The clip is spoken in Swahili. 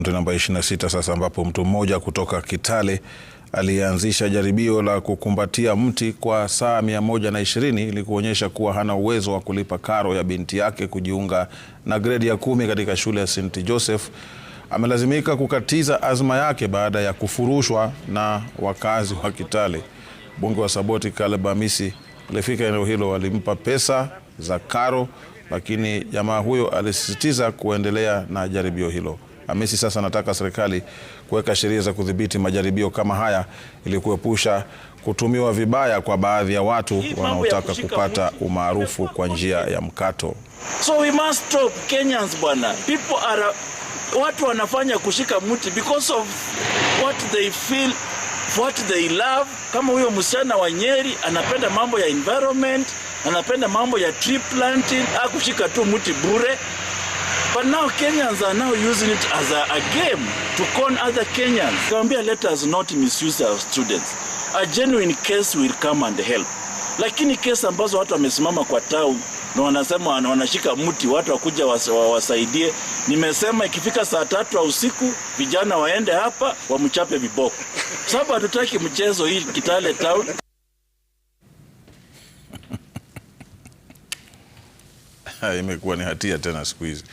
Namba 26 sasa, ambapo mtu mmoja kutoka Kitale alianzisha jaribio la kukumbatia mti kwa saa 120 ili kuonyesha kuwa hana uwezo wa kulipa karo ya binti yake kujiunga na gredi ya 10 katika shule ya St. Joseph. Amelazimika kukatiza azma yake baada ya kufurushwa na wakazi wa Kitale. Mbunge wa Saboti Caleb Amisi alifika eneo hilo, alimpa pesa za karo, lakini jamaa huyo alisisitiza kuendelea na jaribio hilo. Amisi sasa anataka serikali kuweka sheria za kudhibiti majaribio kama haya ili kuepusha kutumiwa vibaya kwa baadhi ya watu wanaotaka kupata umaarufu kwa njia ya mkato. So we must stop Kenyans bwana. People are watu wanafanya kushika mti because of what they feel, what they love. Kama huyo msichana wa Nyeri anapenda mambo ya environment, anapenda mambo ya tree planting, kushika tu mti bure. But now Kenyans are now using it as a game to con other Kenyans. Gambia, let us not misuse our students. A genuine case will come and help. Lakini kesi ambazo watu wamesimama kwa town na wanasema wanashika mti, watu wakuja wasaidie. Nimesema ikifika saa 3 ya usiku vijana waende hapa wamchape viboko. Sababu hatutaki mchezo hii Kitale town. Imekuwa ni hatia tena siku hizi.